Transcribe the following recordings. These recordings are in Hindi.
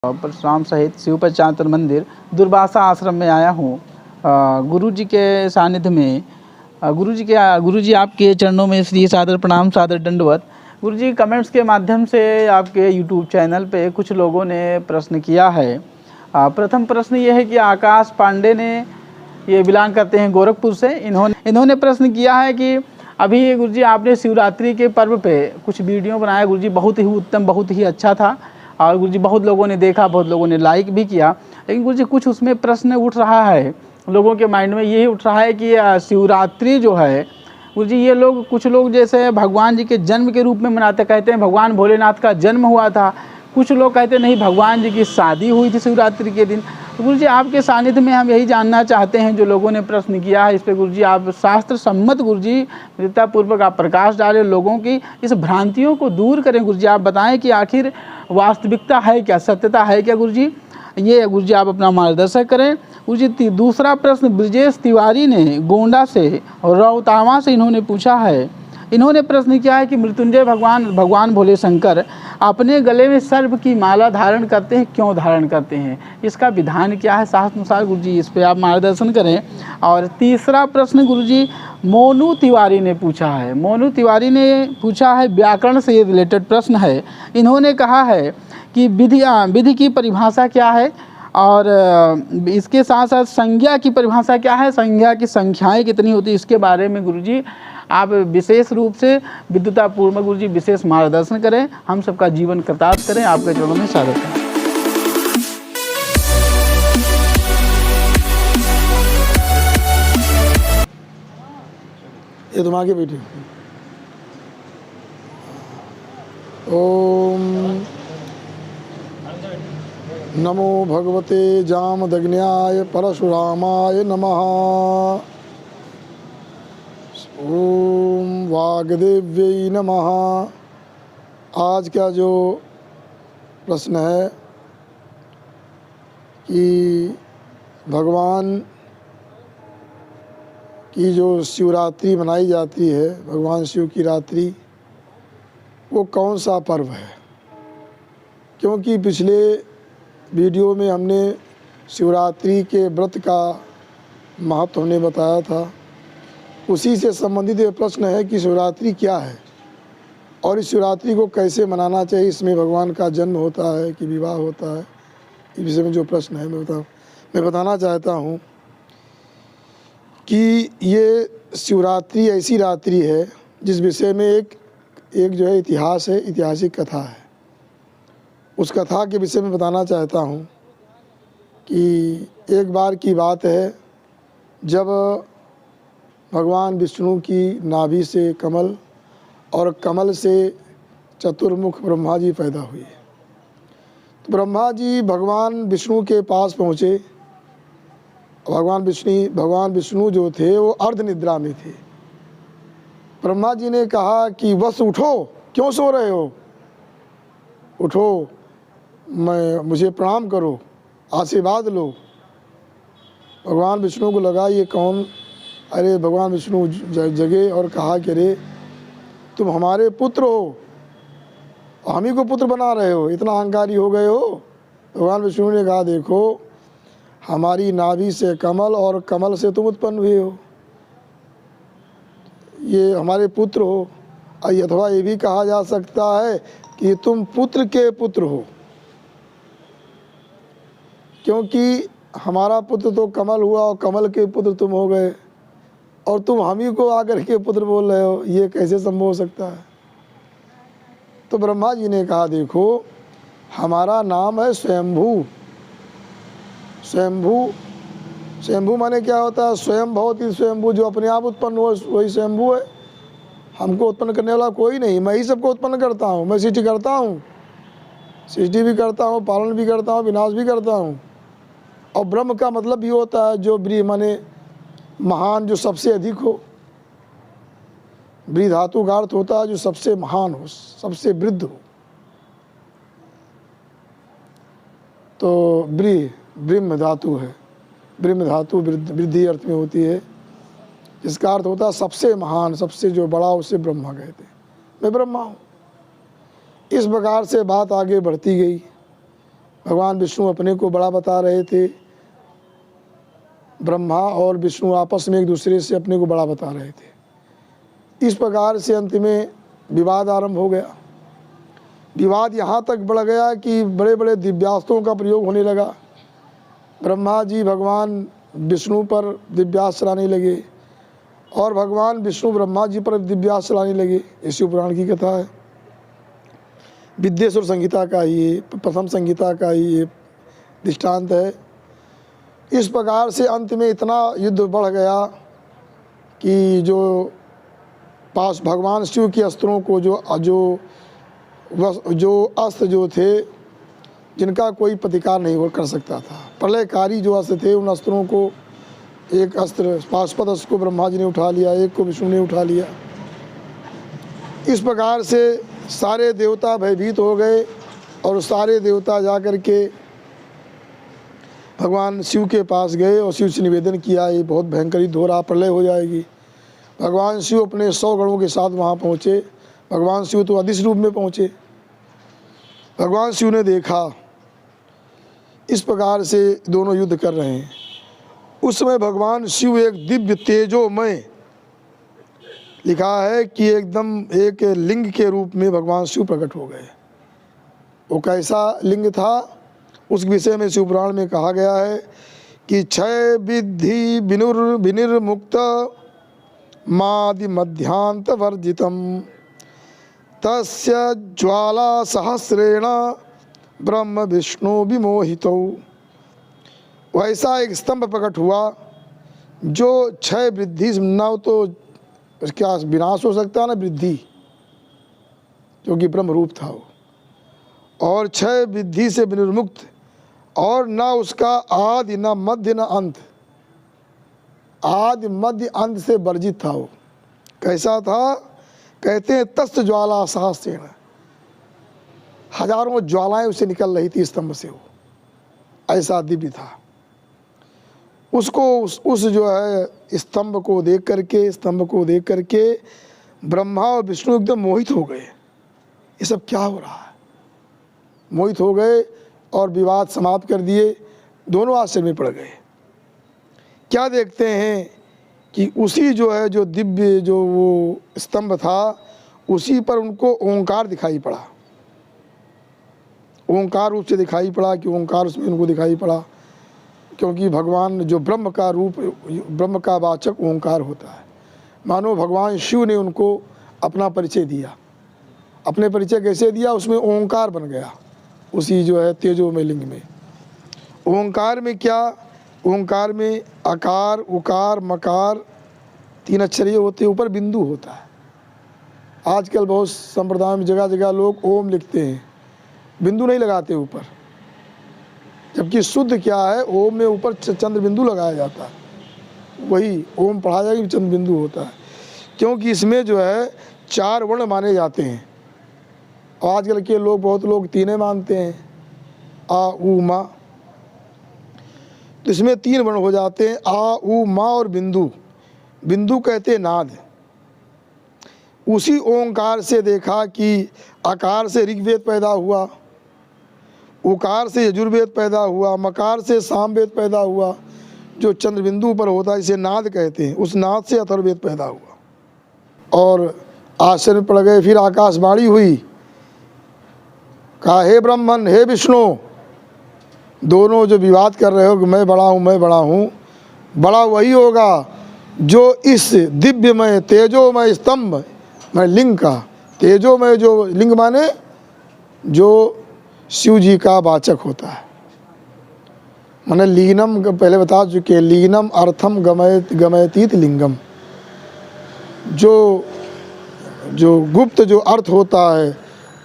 परशुराम सहित शिव पंचायतन मंदिर दुर्वासा आश्रम में आया हूँ गुरु जी के सानिध्य में। गुरु जी आपके चरणों में श्री सादर प्रणाम, सादर दंडवत। गुरु जी, कमेंट्स के माध्यम से आपके यूट्यूब चैनल पे कुछ लोगों ने प्रश्न किया है। प्रथम प्रश्न ये है कि आकाश पांडे ने, ये बिलोंग करते हैं गोरखपुर से। इन्होंने प्रश्न किया है कि अभी गुरु जी आपने शिवरात्रि के पर्व पे कुछ वीडियो बनाया, गुरु जी बहुत ही उत्तम, बहुत ही अच्छा था और गुरु जी बहुत लोगों ने देखा, बहुत लोगों ने लाइक भी किया। लेकिन गुरु जी कुछ उसमें प्रश्न उठ रहा है, लोगों के माइंड में यही उठ रहा है कि शिवरात्रि जो है गुरु जी, ये लोग कुछ लोग जैसे भगवान जी के जन्म के रूप में मनाते, कहते हैं भगवान भोलेनाथ का जन्म हुआ था। कुछ लोग कहते नहीं, भगवान जी की शादी हुई थी शिवरात्रि के दिन। तो गुरु जी आपके सानिध्य में हम यही जानना चाहते हैं, जो लोगों ने प्रश्न किया है इस पर गुरु जी आप शास्त्र सम्मत गुरु जी पूर्वक आप प्रकाश डालें, लोगों की इस भ्रांतियों को दूर करें। गुरु जी आप बताएं कि आखिर वास्तविकता है क्या, सत्यता है क्या गुरु जी, ये गुरु जी आप अपना मार्गदर्शन करें। गुरु जी दूसरा प्रश्न ब्रजेश तिवारी ने गोंडा से और रौतावा से इन्होंने पूछा है। इन्होंने प्रश्न किया है कि मृत्युंजय भगवान भोले शंकर अपने गले में सर्प की माला धारण करते हैं, क्यों धारण करते हैं, इसका विधान क्या है शास्त्र अनुसार? गुरु जी इस पर आप मार्गदर्शन करें। और तीसरा प्रश्न गुरु जी मोनू तिवारी ने पूछा है। मोनू तिवारी ने पूछा है, व्याकरण से ये रिलेटेड प्रश्न है। इन्होंने कहा है कि विधि की परिभाषा क्या है और इसके साथ साथ संज्ञा की परिभाषा क्या है, संज्ञा की संख्याएं कितनी होती है, इसके बारे में गुरुजी आप विशेष रूप से विद्युतापूर्वक गुरुजी विशेष मार्गदर्शन करें, हम सबका जीवन कृतार्थ करें। आपके चरणों में स्वागत है। ये तुम आगे बैठे। ओम नमो भगवते जामदग्न्याय परशुरामाय नमः। ओम वाग्देव्यै नमः। आज का जो प्रश्न है कि भगवान की जो शिवरात्रि मनाई जाती है, भगवान शिव की रात्रि, वो कौन सा पर्व है? क्योंकि पिछले वीडियो में हमने शिवरात्रि के व्रत का महत्व हमने बताया था। उसी से संबंधित ये प्रश्न है कि शिवरात्रि क्या है और इस शिवरात्रि को कैसे मनाना चाहिए, इसमें भगवान का जन्म होता है कि विवाह होता है, इस विषय में जो प्रश्न है मैं बताना चाहता हूँ कि ये शिवरात्रि ऐसी रात्रि है जिस विषय में एक जो है इतिहास है, ऐतिहासिक कथा है। उस कथा के विषय में बताना चाहता हूँ कि एक बार की बात है जब भगवान विष्णु की नाभि से कमल और कमल से चतुर्मुख ब्रह्मा जी पैदा हुए। तो ब्रह्मा जी भगवान विष्णु के पास पहुँचे। भगवान विष्णु जो थे वो अर्ध निद्रा में थे। ब्रह्मा जी ने कहा कि बस उठो, क्यों सो रहे हो, उठो, मुझे प्रणाम करो, आशीर्वाद लो। भगवान विष्णु को लगा ये कौन, अरे भगवान विष्णु जगे और कहा कि अरे तुम हमारे पुत्र हो, हम ही को पुत्र बना रहे हो, इतना अहंकारी हो गए हो। भगवान विष्णु ने कहा देखो, हमारी नाभि से कमल और कमल से तुम उत्पन्न हुए हो, ये हमारे पुत्र हो। अथवा ये भी कहा जा सकता है कि तुम पुत्र के पुत्र हो, क्योंकि हमारा पुत्र तो कमल हुआ और कमल के पुत्र तुम हो गए और तुम हम ही को आकर के पुत्र बोल रहे हो, ये कैसे संभव हो सकता है? तो ब्रह्मा जी ने कहा देखो, हमारा नाम है स्वयंभू। स्वयंभू माने क्या होता है? स्वयं बहुत ही स्वयंभू, जो अपने आप उत्पन्न हो वही स्वयंभू है। हमको उत्पन्न करने वाला कोई नहीं, मैं ही सबको उत्पन्न करता हूँ। मैं सृष्टि करता हूँ, सृष्टि भी करता हूँ, पालन भी करता हूँ, विनाश भी करता हूँ। और ब्रह्म का मतलब भी होता है जो ब्री माने महान, जो सबसे अधिक हो। ब्री धातु का अर्थ होता है जो सबसे महान हो, सबसे वृद्ध हो। तो ब्रह्म धातु है, ब्रह्म धातु वृद्धि अर्थ में होती है, जिसका अर्थ होता है सबसे महान, सबसे जो बड़ा, उसे ब्रह्मा कहते हैं। मैं ब्रह्मा हूँ। इस प्रकार से बात आगे बढ़ती गई। भगवान विष्णु अपने को बड़ा बता रहे थे, ब्रह्मा और विष्णु आपस में एक दूसरे से अपने को बड़ा बता रहे थे। इस प्रकार से अंत में विवाद आरंभ हो गया। विवाद यहाँ तक बढ़ गया कि बड़े बड़े दिव्यास्त्रों का प्रयोग होने लगा। ब्रह्मा जी भगवान विष्णु पर दिव्यास्त्र चलाने लगे और भगवान विष्णु ब्रह्मा जी पर दिव्यास्त्र चलाने लगे। इसी पुराण की कथा है, विद्येश्वर संहिता का ही, प्रथम संहिता का ही ये दृष्टांत है। इस प्रकार से अंत में इतना युद्ध बढ़ गया कि जो पास भगवान शिव के अस्त्रों को जो अस्त्र जो थे जिनका कोई प्रतिकार नहीं कर सकता था, प्रलयकारी जो अस्त्र थे, उन अस्त्रों को एक अस्त्र पाशुपत अस्त्र को ब्रह्मा जी ने उठा लिया, एक को विष्णु ने उठा लिया। इस प्रकार से सारे देवता भयभीत हो गए और सारे देवता जाकर के भगवान शिव के पास गए और शिव से निवेदन किया, ये बहुत भयंकर युद्ध हो रहा, प्रलय हो जाएगी। भगवान शिव अपने 100 गणों के साथ वहाँ पहुँचे। भगवान शिव तो अदृश्य रूप में पहुँचे। भगवान शिव ने देखा इस प्रकार से दोनों युद्ध कर रहे हैं। उस समय भगवान शिव एक दिव्य तेजोमय, लिखा है कि एकदम एक लिंग के रूप में भगवान शिव प्रकट हो गए। वो कैसा लिंग था उस विषय में शिव पुराण में कहा गया है कि क्षय विद्धि विनिर्मुक्त मादि मध्यांत वर्जितम तस्य ज्वाला सहस्रेण ब्रह्म विष्णु विमोहितौ। वैसा एक स्तंभ प्रकट हुआ जो क्षय वृद्धि, न तो क्या विनाश हो सकता है ना वृद्धि, क्योंकि ब्रह्म रूप था वो, और क्षय वृद्धि से विनिर्मुक्त, और न उसका आदि न मध्य न अंत, आदि मध्य अंत से वर्जित था वो। कैसा था? कहते हैं तस्त ज्वाला सहस्रेण, हजारों ज्वालाएं उसे निकल रही थी स्तंभ से, वो ऐसा दिव्य था। उसको उस जो है स्तंभ को देख करके ब्रह्मा और विष्णु एकदम मोहित हो गए। ये सब क्या हो रहा है? मोहित हो गए और विवाद समाप्त कर दिए। दोनों आश्चर्य में पड़ गए। क्या देखते हैं कि उसी जो है जो दिव्य जो वो स्तंभ था, उसी पर उनको ओंकार दिखाई पड़ा। ओंकार रूप से दिखाई पड़ा कि ओंकार उसमें उनको दिखाई पड़ा, क्योंकि भगवान जो ब्रह्म का रूप, ब्रह्म का वाचक ओंकार होता है। मानो भगवान शिव ने उनको अपना परिचय दिया। अपने परिचय कैसे दिया? उसमें ओंकार बन गया, उसी जो है तेजोमय लिंग में। ओंकार में क्या? ओंकार में अकार, उकार, मकार 3 अक्षरीय होते हैं, ऊपर बिंदु होता है। आजकल बहुत संप्रदाय में जगह जगह लोग ओम लिखते हैं, बिंदु नहीं लगाते ऊपर, जबकि शुद्ध क्या है? ओम में ऊपर चंद्र बिंदु लगाया जाता है, वही ओम पढ़ा जाएगा, चंद्र बिंदु होता है, क्योंकि इसमें जो है 4 वर्ण माने जाते हैं। और आजकल के लोग, बहुत लोग 3 मानते हैं, आ उ मा, तो इसमें 3 वर्ण हो जाते हैं, आ उ मा और बिंदु। बिंदु कहते हैं नाद। उसी ओंकार से देखा कि आकार से ऋग्वेद पैदा हुआ, उकार से यजुर्वेद पैदा हुआ, मकार से सामवेद पैदा हुआ, जो चंद्र बिंदु पर होता है इसे नाद कहते हैं। उस नाद से अथर्ववेद पैदा हुआ। और आश्चर्य पड़ गए। फिर आकाशवाणी हुई, कहा हे ब्रह्मन, हे विष्णु, दोनों जो विवाद कर रहे हो कि मैं बड़ा हूँ, मैं बड़ा हूँ, बड़ा वही होगा जो इस दिव्यमय तेजोमय स्तंभ में लिंग का, तेजोमय जो लिंग माने जो शिव जी का वाचक होता है। माने लीनम, पहले बता चुके, लीनम अर्थम गमयतीत लिंगम, जो गुप्त जो अर्थ होता है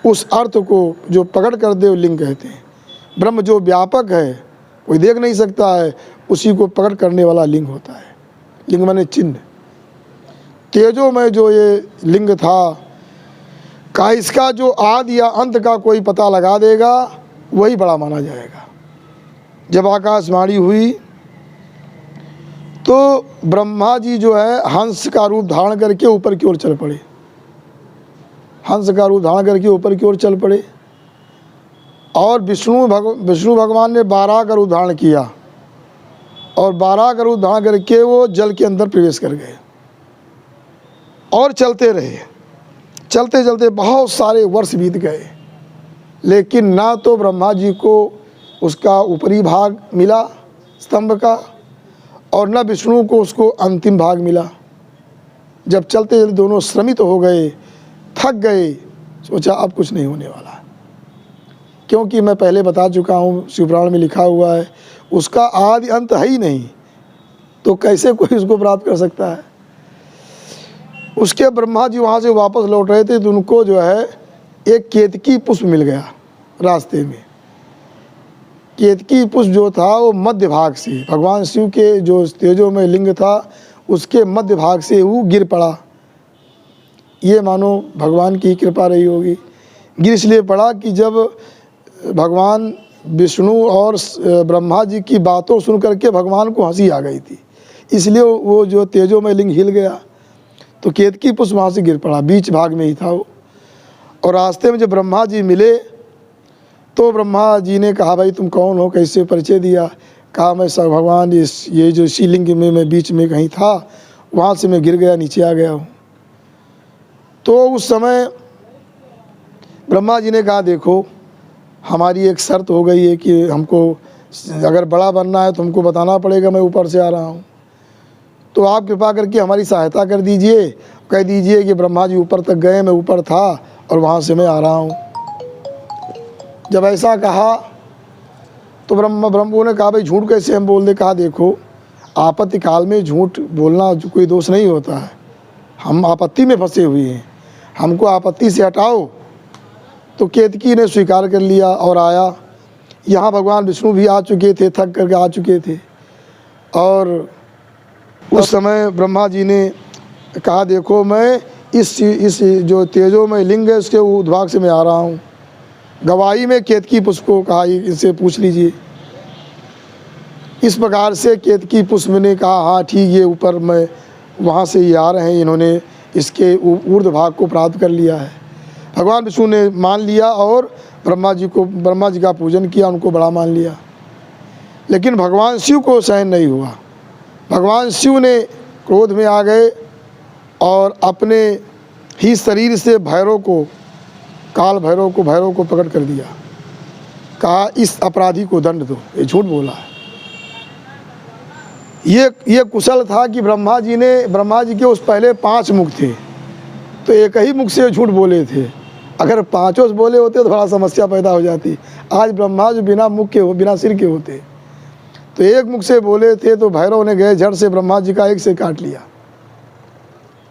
उस अर्थ को जो प्रकट कर दे वो लिंग कहते हैं। ब्रह्म जो व्यापक है, कोई देख नहीं सकता है, उसी को प्रकट करने वाला लिंग होता है। लिंग माने चिन्ह। तेजोमय जो ये लिंग था, का इसका जो आदि या अंत का कोई पता लगा देगा, वही बड़ा माना जाएगा। जब आकाशवाणी हुई तो ब्रह्मा जी जो है हंस का रूप धारण करके ऊपर की ओर चल पड़े। हंस का रूप धारण करके ऊपर की ओर चल पड़े। और विष्णु भगवान ने 12 का रूप धारण किया और 12 का रूप धारण करके वो जल के अंदर प्रवेश कर गए और चलते रहे। चलते चलते बहुत सारे वर्ष बीत गए, लेकिन ना तो ब्रह्मा जी को उसका ऊपरी भाग मिला स्तंभ का और न विष्णु को उसको अंतिम भाग मिला। जब चलते चलते दोनों श्रमित हो गए, थक गए, सोचा अब कुछ नहीं होने वाला, क्योंकि मैं पहले बता चुका हूँ, शिवपुराण में लिखा हुआ है उसका आदि अंत है ही नहीं, तो कैसे कोई उसको प्राप्त कर सकता है। उसके ब्रह्मा जी वहाँ से वापस लौट रहे थे तो उनको जो है एक केतकी पुष्प मिल गया रास्ते में। केतकी पुष्प जो था वो मध्य भाग से, भगवान शिव के जो तेजो में लिंग था उसके मध्य भाग से वो गिर पड़ा। ये मानो भगवान की कृपा रही होगी। गिर इसलिए पड़ा कि जब भगवान विष्णु और ब्रह्मा जी की बातों सुन करके भगवान को हंसी आ गई थी, इसलिए वो जो तेजो में लिंग हिल गया तो केतकी पुष्प वहाँ से गिर पड़ा, बीच भाग में ही था वो। और रास्ते में जब ब्रह्मा जी मिले तो ब्रह्मा जी ने कहा भाई तुम कौन हो, कैसे परिचय दिया। कहा मैं सब भगवान ये जो शिवलिंग में मैं बीच में कहीं था वहाँ से मैं गिर गया, नीचे आ गया हूँ। तो उस समय ब्रह्मा जी ने कहा देखो हमारी एक शर्त हो गई है कि हमको अगर बड़ा बनना है तो हमको बताना पड़ेगा मैं ऊपर से आ रहा हूँ, तो आप कृपा करके हमारी सहायता कर दीजिए, कह दीजिए कि ब्रह्मा जी ऊपर तक गए, मैं ऊपर था और वहाँ से मैं आ रहा हूँ। जब ऐसा कहा तो ब्रह्मो ने कहा भाई झूठ कैसे हम बोल दे। कहा देखो आपत्ति काल में झूठ बोलना कोई दोष नहीं होता है, हम आपत्ति में फंसे हुए हैं, हमको आपत्ति से हटाओ। तो केतकी ने स्वीकार कर लिया और आया। यहाँ भगवान विष्णु भी आ चुके थे, थक करके आ चुके थे। और उस समय ब्रह्मा जी ने कहा देखो मैं इस जो तेजो में लिंग है उसके उद्भाग से मैं आ रहा हूँ। गवाही में केतकी पुष्प को कहा इनसे पूछ लीजिए। इस प्रकार से केतकी पुष्प ने कहा हाँ ठीक, ये ऊपर मैं वहाँ से ये आ रहे हैं, इन्होंने इसके ऊर्ध्व भाग को प्राप्त कर लिया है। भगवान विष्णु ने मान लिया और ब्रह्मा जी का पूजन किया, उनको बड़ा मान लिया। लेकिन भगवान शिव को सहन नहीं हुआ। भगवान शिव ने क्रोध में आ गए और अपने ही शरीर से भैरव को प्रकट कर दिया। कहा इस अपराधी को दंड दो, ये झूठ बोला है। ये कुशल था कि ब्रह्मा जी के उस पहले 5 मुख थे तो एक ही मुख से झूठ बोले थे। अगर 5 बोले होते तो थोड़ा समस्या पैदा हो जाती। आज ब्रह्मा जी बिना मुख के बिना सिर के होते, तो एक मुख से बोले थे तो भैरव ने गए झट से ब्रह्मा जी का एक से काट लिया।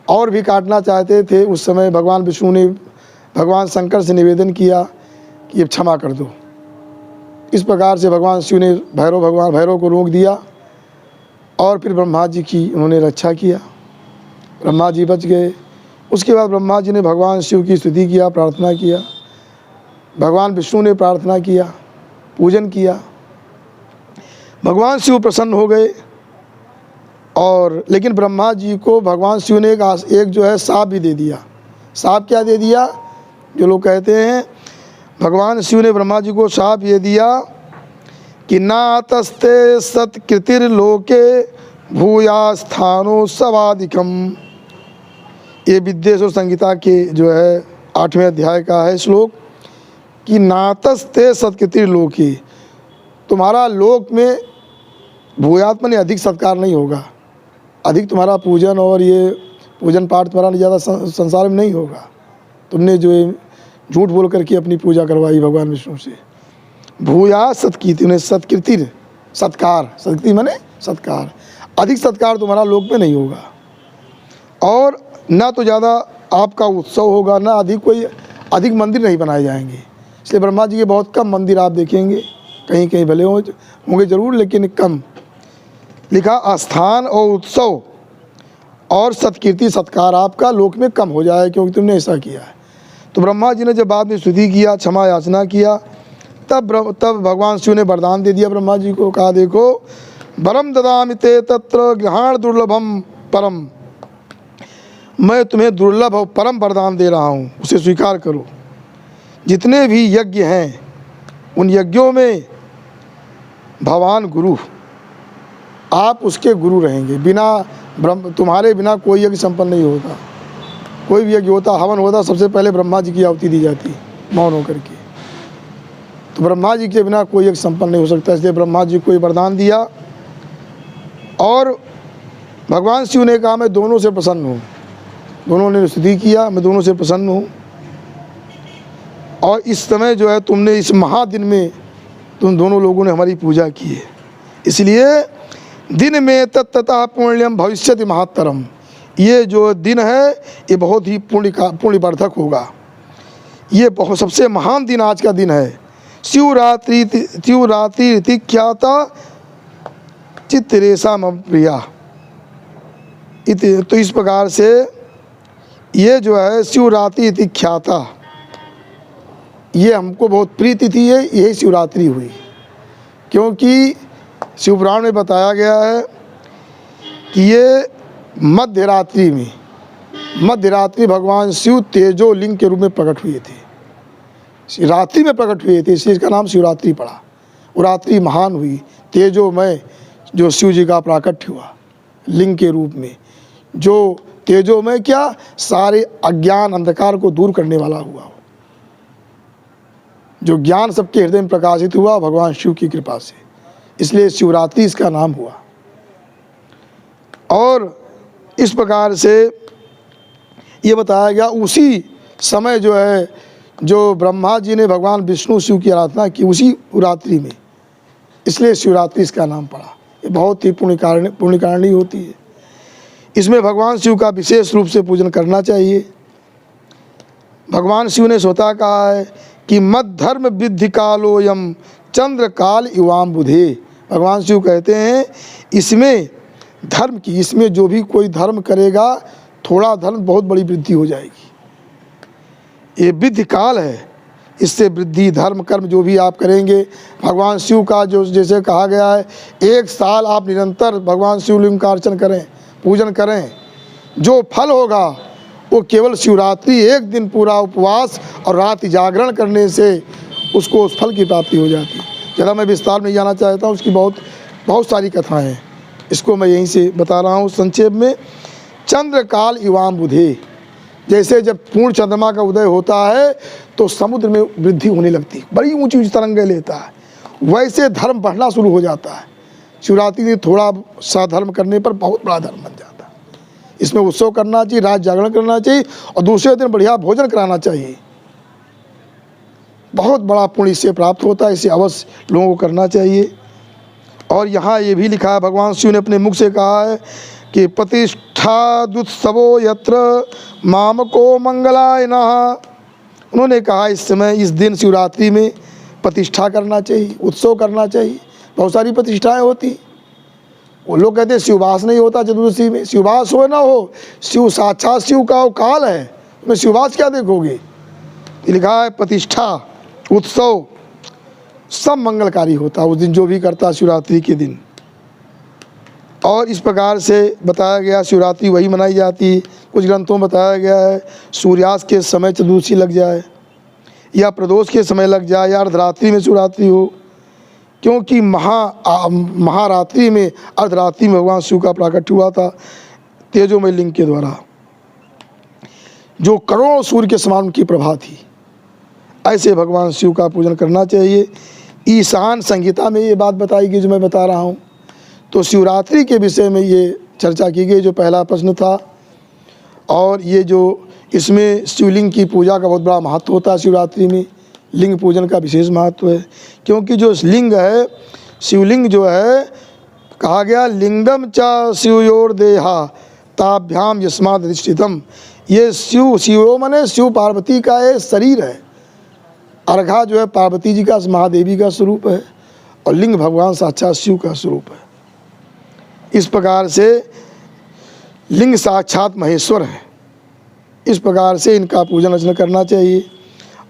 और भी काटना चाहते थे। उस समय भगवान विष्णु ने भगवान शंकर से निवेदन किया कि ये क्षमा कर दो। इस प्रकार से भगवान शिव ने भैरव को रोक दिया और फिर ब्रह्मा जी की उन्होंने रक्षा किया, ब्रह्मा जी बच गए। उसके बाद ब्रह्मा जी ने भगवान शिव की स्तुति किया, प्रार्थना किया। भगवान विष्णु ने प्रार्थना किया, पूजन किया। भगवान शिव प्रसन्न हो गए और लेकिन ब्रह्मा जी को भगवान शिव ने एक जो है साप भी दे दिया। साप क्या दे दिया? जो लोग कहते हैं भगवान शिव ने ब्रह्मा जी को साप ये दिया कि नातस्ते सत्कृतिर्लोके भूयास्थानो सवादिकम। ये विद्येश्वर संहिता के जो है 8वें अध्याय का है श्लोक कि नातस्ते सत्कृतिर्लोके, तुम्हारा लोक में भूयात्मा ने अधिक सत्कार नहीं होगा, अधिक तुम्हारा पूजन और ये पूजन पाठ तुम्हारा ज़्यादा संसार में नहीं होगा। तुमने जो झूठ बोल करके अपनी पूजा करवाई भगवान विष्णु से। भूया सत्कीर्ति ने सत्कीर्ति सत्कार, सत्कीर्ति माने सत्कार, अधिक सत्कार तुम्हारा लोक में नहीं होगा। और ना तो ज़्यादा आपका उत्सव होगा, ना अधिक मंदिर नहीं बनाए जाएंगे। इसलिए ब्रह्मा जी के बहुत कम मंदिर आप देखेंगे, कहीं कहीं भले होंगे जरूर लेकिन कम। लिखा स्थान और उत्सव और सत्कीर्ति सत्कार आपका लोक में कम हो जाए क्योंकि तुमने ऐसा किया है। तो ब्रह्मा जी ने जब बाद में स्तुति किया, क्षमा याचना किया, तब भगवान शिव ने वरदान दे दिया ब्रह्मा जी को। कहा देखो वरम ददामि ते तत्र गृहाण दुर्लभम परम, मैं तुम्हें दुर्लभ और परम वरदान दे रहा हूँ, उसे स्वीकार करो। जितने भी यज्ञ हैं उन यज्ञों में भगवान गुरु, आप उसके गुरु रहेंगे। बिना तुम्हारे बिना कोई यज्ञ संपन्न नहीं होता। कोई भी यज्ञ होता, हवन होता, सबसे पहले ब्रह्मा जी की आहुति दी जाती मौन होकर के। तो ब्रह्मा जी के बिना कोई यज्ञ संपन्न नहीं हो सकता। इसलिए ब्रह्मा जी को ये वरदान दिया और भगवान शिव ने कहा मैं दोनों से प्रसन्न हूँ। दोनों ने स्तुति किया, मैं दोनों से प्रसन्न हूँ। और इस समय जो है तुमने इस महादिन में तुम दोनों लोगों ने हमारी पूजा की है, इसलिए दिन में तत्तः पुण्यम भविष्यति महत्तरम। ये जो दिन है ये बहुत ही पुण्यवर्धक होगा। ये बहुत सबसे महान दिन आज का दिन है। शिवरात्रि इति ख्याता चित्तरेशा मम प्रिया। तो इस प्रकार से ये जो है शिवरात्रि इति ख्याता, ये हमको बहुत प्रिय तिथि है, यही शिवरात्रि हुई। क्योंकि शिवपुराण में बताया गया है कि ये मध्यरात्रि में, मध्यरात्रि भगवान शिव तेजो लिंग के रूप में प्रकट हुए थे, रात्रि में प्रकट हुए थे, इसलिए इसका नाम शिवरात्रि पड़ा। वो रात्रि महान हुई, तेजोमय जो शिव जी का प्राकट्य हुआ लिंग के रूप में, जो तेजोमय क्या, सारे अज्ञान अंधकार को दूर करने वाला हुआ, जो ज्ञान सबके हृदय में प्रकाशित हुआ भगवान शिव की कृपा से, इसलिए शिवरात्रि इसका नाम हुआ। और इस प्रकार से ये बताया गया उसी समय जो है जो ब्रह्मा जी ने भगवान विष्णु शिव की आराधना की उसी रात्रि में, इसलिए शिवरात्रि इसका नाम पड़ा। ये बहुत ही पुण्यकारिणी होती है। इसमें भगवान शिव का विशेष रूप से पूजन करना चाहिए। भगवान शिव ने स्वतः कहा है कि मद धर्म विद्धि कालोयम चंद्र काल युवाम बुधे। भगवान शिव कहते हैं इसमें धर्म की, इसमें जो भी कोई धर्म करेगा, थोड़ा धर्म बहुत बड़ी वृद्धि हो जाएगी। ये विद्धि काल है, इससे वृद्धि धर्म कर्म जो भी आप करेंगे, भगवान शिव का जो जैसे कहा गया है 1 साल आप निरंतर भगवान शिवलिंग का अर्चन करें, पूजन करें, जो फल होगा वो केवल शिवरात्रि एक दिन पूरा उपवास और रात जागरण करने से उसको उस फल की प्राप्ति हो जाती है। ज़्यादा मैं विस्तार में जाना चाहता हूँ, उसकी बहुत सारी कथाएं हैं, इसको मैं यहीं से बता रहा हूँ संक्षेप में। चंद्रकाल युवाम बुधे, जैसे जब पूर्ण चंद्रमा का उदय होता है तो समुद्र में वृद्धि होने लगती है, बड़ी ऊंची ऊंची तरंगें लेता है, वैसे धर्म बढ़ना शुरू हो जाता है। शिवरात्रि में थोड़ा सा धर्म करने पर बहुत बड़ा धर्म बन जाता है। इसमें उत्सव करना चाहिए, रात जागरण करना चाहिए और दूसरे दिन बढ़िया भोजन कराना चाहिए। बहुत बड़ा पुण्य इससे प्राप्त होता है, इसे अवश्य लोगों को करना चाहिए। और यहाँ ये भी लिखा है, भगवान शिव ने अपने मुख से कहा है कि प्रतिष्ठादुत्सवो यत्र मामको मंगलाय नमः। उन्होंने कहा इस समय इस दिन शिवरात्रि में प्रतिष्ठा करना चाहिए, उत्सव करना चाहिए। बहुत सारी प्रतिष्ठाएं होती, वो लोग कहते हैं शिववास नहीं होता चतुर्दशी में। शिववास हो ना हो, शिव साक्षात शिव का काल है, उसमें शिववास क्या देखोगे। लिखा है प्रतिष्ठा उत्सव सब मंगलकारी होता है उस दिन, जो भी करता शिवरात्रि के दिन। और इस प्रकार से बताया गया शिवरात्रि वही मनाई जाती है। कुछ ग्रंथों में बताया गया है सूर्यास्त के समय चतुर्दशी लग जाए या प्रदोष के समय लग जाए या अर्धरात्रि में शिवरात्रि हो, क्योंकि महारात्रि में अर्धरात्रि में भगवान शिव का प्राकट्य हुआ था तेजोमय लिंग के द्वारा, जो करोड़ों सूर्य के समान उनकी प्रभा थी। ऐसे भगवान शिव का पूजन करना चाहिए। ईशान संहिता में ये बात बताई गई जो मैं बता रहा हूँ। तो शिवरात्रि के विषय में ये चर्चा की गई जो पहला प्रश्न था। और ये जो इसमें शिवलिंग की पूजा का बहुत बड़ा महत्व होता है। शिवरात्रि में लिंग पूजन का विशेष महत्व है, क्योंकि जो लिंग है, शिवलिंग जो है, कहा गया लिंगम च शिवयोर देहा ताभ्याम यस्माद अधिष्ठितम। ये शिव माने शिव पार्वती का ये शरीर है। अर्घा जो है पार्वती जी का, महादेवी का स्वरूप है, और लिंग भगवान साक्षात शिव का स्वरूप है। इस प्रकार से लिंग साक्षात महेश्वर है। इस प्रकार से इनका पूजन अर्चना करना चाहिए।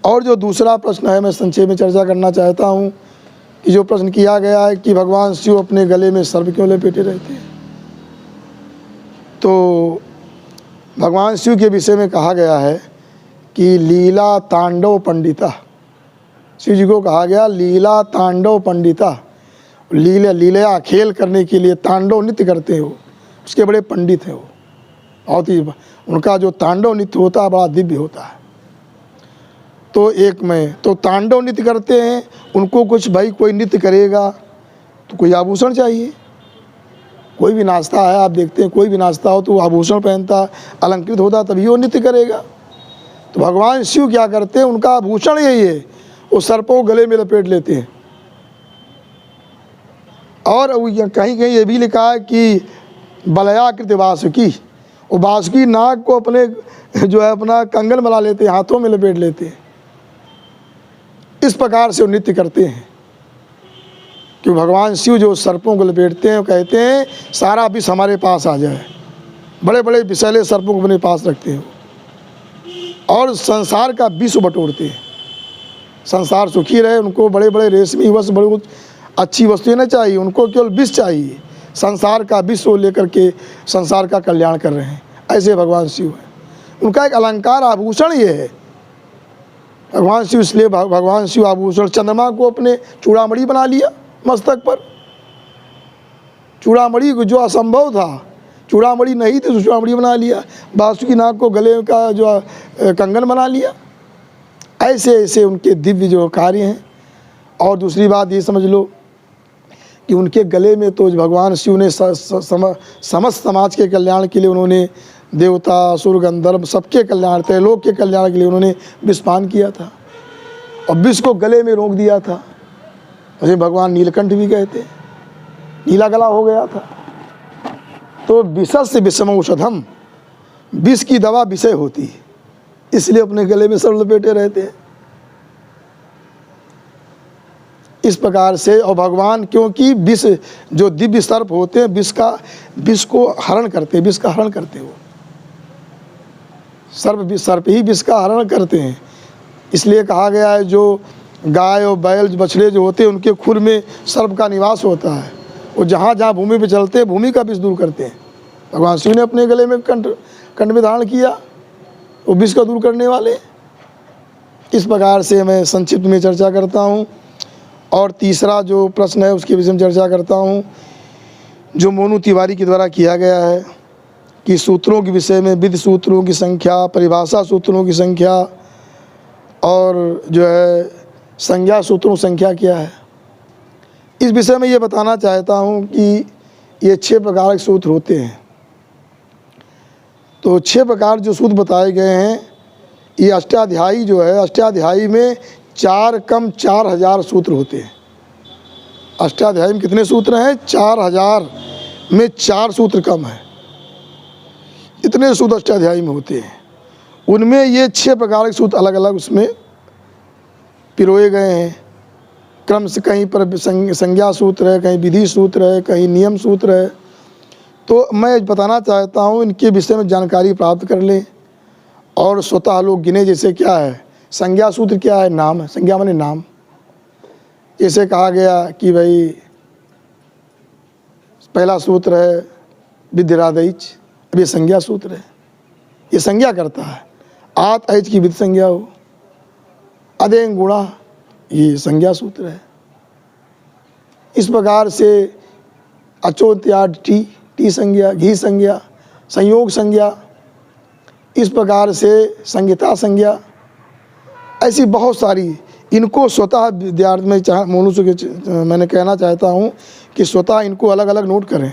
और जो दूसरा प्रश्न है, मैं संक्षेप में चर्चा करना चाहता हूँ कि जो प्रश्न किया गया है कि भगवान शिव अपने गले में सर्प क्यों लपेटे रहते हैं। तो भगवान शिव के विषय में कहा गया है कि लीला तांडव पंडिता, शिव जी को कहा गया लीला तांडव पंडिता, लीला खेल करने के लिए तांडव नृत्य करते हो, उसके बड़े पंडित हैं वो, बहुत ही उनका जो तांडव नृत्य होता है बड़ा दिव्य होता है। तो एक में तो तांडव नृत्य करते हैं, उनको कुछ भाई कोई नृत्य करेगा तो कोई आभूषण चाहिए। कोई भी नाचता है, आप देखते हैं कोई भी नाचता हो तो आभूषण पहनता, अलंकृत होता, तभी वो नृत्य करेगा। तो भगवान शिव क्या करते हैं, उनका आभूषण यही है, वो सर्पों को गले में लपेट लेते हैं। और कहीं कहीं ये भी लिखा है कि बलयाकृत वासुकी, वो वासुकी नाग को अपने जो है अपना कंगन बना लेते हैं, हाथों में लपेट लेते हैं। इस प्रकार से वो नृत्य करते हैं कि भगवान शिव जो सर्पों को लपेटते हैं, वो कहते हैं सारा विष हमारे पास आ जाए। बड़े बड़े विषैले सर्पों को अपने पास रखते हैं और संसार का विष बटोरते हैं। संसार सुखी रहे, उनको बड़े बड़े रेशमी वस्त्र, बड़ी अच्छी वस्तुएं न चाहिए, उनको केवल विष चाहिए। संसार का विष वो लेकर के संसार का कल्याण कर रहे हैं। ऐसे भगवान शिव है, उनका एक अलंकार आभूषण ये है भगवान शिव। इसलिए भगवान शिव आभूषण, चंद्रमा को अपने चूड़ामणि बना लिया मस्तक पर। चूड़ामणि को जो असंभव था, चूड़ामणि नहीं थी तो चूड़ामणि बना लिया। बासुकी नाग को गले का जो कंगन बना लिया। ऐसे ऐसे उनके दिव्य जो कार्य हैं। और दूसरी बात ये समझ लो कि उनके गले में तो भगवान शिव ने समस्त समाज के कल्याण के लिए उन्होंने देवता असुर गंधर्व सबके कल्याण, त्रैलोक के कल्याण के लिए उन्होंने विषपान किया था और विष को गले में रोक दिया था। अरे भगवान नीलकंठ भी कहते हैं, नीला गला हो गया था। तो विषस्य विषम औषधम, विष की दवा विषय होती है, इसलिए अपने गले में सब लपेटे रहते हैं। इस प्रकार से। और भगवान क्योंकि विष जो दिव्य सर्प होते हैं विष को हरण करते हैं, विष का हरण करते हैं। वो सर्प ही विष का हरण करते हैं। इसलिए कहा गया है जो गाय और बैल बछड़े जो होते हैं उनके खुर में सर्प का निवास होता है। वो जहाँ जहाँ भूमि पे चलते हैं भूमि का विष दूर करते हैं। भगवान शिव ने अपने गले में कंठ में धारण किया, वो विष को दूर करने वाले। इस प्रकार से मैं संक्षिप्त में चर्चा करता हूँ। और तीसरा जो प्रश्न है उसके विषय में चर्चा करता हूँ, जो मोनू तिवारी के द्वारा किया गया है कि सूत्रों के विषय में विधि सूत्रों की संख्या, परिभाषा सूत्रों की संख्या और जो है संज्ञा सूत्रों की संख्या क्या है। इस विषय में ये बताना चाहता हूँ कि ये 6 प्रकार के सूत्र होते हैं। तो 6 प्रकार जो सूत्र बताए गए हैं, ये अष्टाध्यायी जो है, अष्टाध्यायी में 4 कम 4000 सूत्र होते हैं। अष्टाध्यायी में कितने सूत्र हैं? 4000 में 4 सूत्र कम है। इतने सूत्र अष्टाध्यायी में होते हैं। उनमें ये 6 प्रकार के सूत्र अलग अलग उसमें पिरोए गए हैं। क्रम से कहीं पर संज्ञा सूत्र है, कहीं विधि सूत्र है, कहीं नियम सूत्र है। तो मैं बताना चाहता हूँ इनके विषय में जानकारी प्राप्त कर लें और स्वतः लोग गिने। जैसे क्या है संज्ञा सूत्र, क्या है? नाम है। संज्ञा माने नाम। जैसे कहा गया कि भाई पहला सूत्र है विद्यरादैच, अब ये संज्ञा सूत्र है, ये संज्ञा करता है। आत ऐच की विधि संज्ञा हो, अदेंग गुणा, ये संज्ञा सूत्र है। इस प्रकार से अचोत्याद टी संज्ञा, घी संज्ञा, संयोग संज्ञा, इस प्रकार से संहिता संज्ञा, ऐसी बहुत सारी। इनको स्वतः विद्यार्थी में मनुष्य के मैंने कहना चाहता हूँ कि स्वतः इनको अलग अलग नोट करें,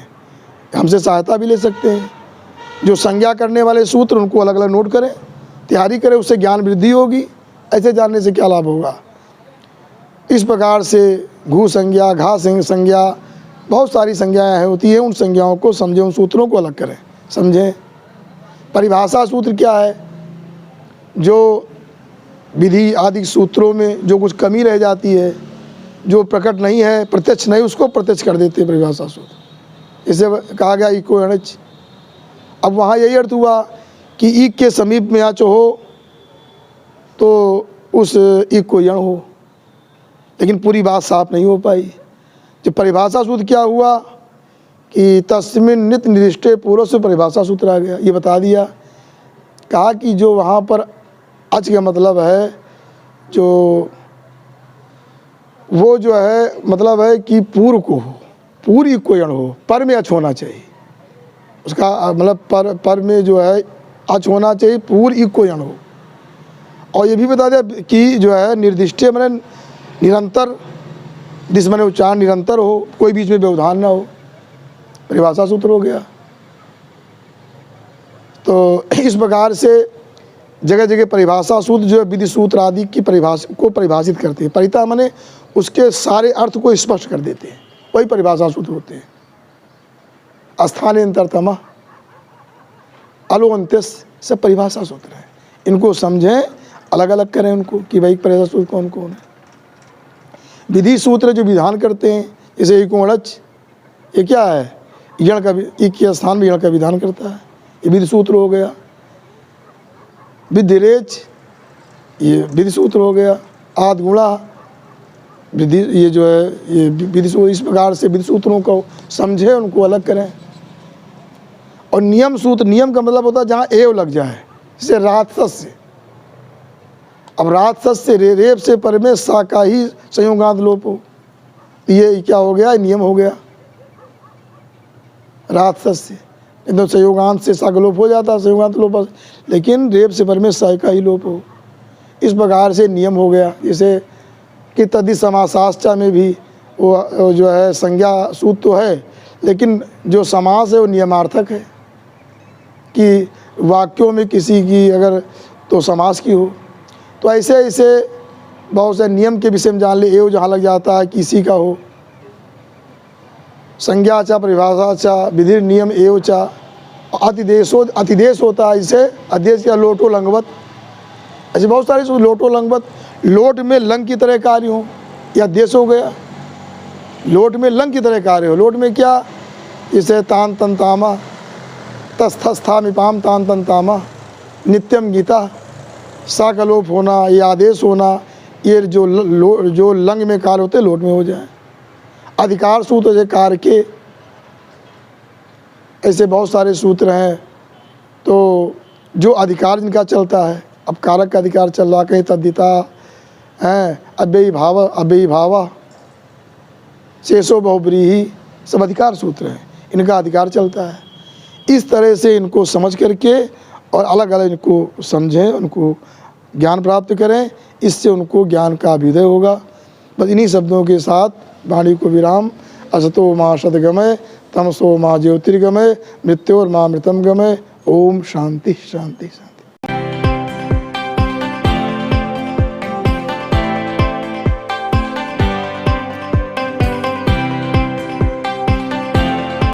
हमसे सहायता भी ले सकते हैं। जो संज्ञा करने वाले सूत्र उनको अलग अलग नोट करें, तैयारी करें, उससे ज्ञान वृद्धि होगी। ऐसे जानने से क्या लाभ होगा। इस प्रकार से घू संज्ञा, घा संज्ञा, बहुत सारी संज्ञाएँ होती हैं। उन संज्ञाओं को समझें, उन सूत्रों को अलग करें, समझें। परिभाषा सूत्र क्या है? जो विधि आदि सूत्रों में जो कुछ कमी रह जाती है, जो प्रकट नहीं है, प्रत्यक्ष नहीं, उसको प्रत्यक्ष कर देते हैं परिभाषा सूत्र। इसे कहा गया इको अणच। अब वहाँ यही अर्थ हुआ कि ईक के समीप में आचो हो तो उस ईक को यण हो, लेकिन पूरी बात साफ नहीं हो पाई। जब परिभाषा सूत्र क्या हुआ कि तस्मिन नित्य निर्दिष्टे पूर्व से परिभाषा सूत्र आ गया, ये बता दिया। कहा कि जो वहाँ पर अच का मतलब है जो वो जो है मतलब है कि पूर्व को हो, पूरी को यण हो, पर में अच होना चाहिए उसका, मतलब पर में जो है अच होना चाहिए, पूर्व इको यण हो। और ये भी बता दें कि जो है निर्दिष्ट मैंने निरंतर, जिस मैंने उच्चारण निरंतर हो, कोई बीच में व्यवधान ना हो, परिभाषा सूत्र हो गया। तो इस प्रकार से जगह जगह परिभाषा सूत्र जो है विधि सूत्र आदि की परिभाषा को परिभाषित करते हैं। परिता माने उसके सारे अर्थ को स्पष्ट कर देते हैं, वही परिभाषा सूत्र होते हैं। स्थानांतरतम अलोअंत्यस से परिभाषा सूत्र है। इनको समझें, अलग अलग करें उनको कि भाई परिभाषा सूत्र कौन कौन है। विधि सूत्र जो विधान करते हैं, जैसे इकोणच, ये क्या है, यण का, एक के स्थान में यण का विधान करता है, ये विधि सूत्र हो गया। विधिरेच, ये विधि सूत्र हो गया। आद गुणा विधि, ये जो है ये विधि सूत्र। इस प्रकार से विधि सूत्रों को समझें, उनको अलग करें। और नियम सूत्र, नियम का मतलब होता है जहाँ एव लग जाए, जैसे रातस से। अब रातस से रेप से पर में सा का ही संयोगांत लोप हो, ये क्या हो गया, नियम हो गया। रातस से एकदम संयोगांत से सा का लोप हो जाता है, संयोगांत लोप, लेकिन रेप से पर में सा का ही लोप हो, इस प्रकार से नियम हो गया। जैसे कि तदि समासाश्चा में भी वो जो है संज्ञा सूत्र तो है, लेकिन जो समास है वो नियमार्थक है कि वाक्यों में किसी की अगर तो समास की हो। तो ऐसे ऐसे बहुत से नियम के विषय में जान ले। एव जहाँ लग जाता है किसी का हो, संज्ञा चा परिभाषा चा विधि नियम एव चा। अतिदेश होता है, इसे अध्यक्ष या लोटो लंगवत, ऐसे बहुत सारे लोटो लंगवत। लोट में लंग की तरह कार्य हो, या देश हो गया। लोट में लंग की तरह कार्य हो, लोट में क्या, जैसे तान तन तामा, तस्थस्था मिपाम तान तन तामा, नित्यम गीता, सा का लोप होना, ये आदेश होना, ये जो लंग में कार्य होते लोट में हो जाए। अधिकार सूत्र जैसे कार्य के, ऐसे बहुत सारे सूत्र हैं। तो जो अधिकार जिनका चलता है, अब कारक का अधिकार चल रहा, कहीं तद्दिता हैं, अव्ययी भाव, अव्ययी भावा, शेषो बहुब्रीही, सब अधिकार सूत्र हैं, इनका अधिकार चलता है। इस तरह से इनको समझ करके और अलग अलग इनको समझें, उनको ज्ञान प्राप्त करें, इससे उनको ज्ञान का अभ्युदय होगा। बस इन्हीं शब्दों के साथ वाणी को विराम। असतो माँ सद्गमय, तमसो माँ ज्योतिर्गमय, मृत्योर्मा मृतम गमय। ओम शांति शांति शांति।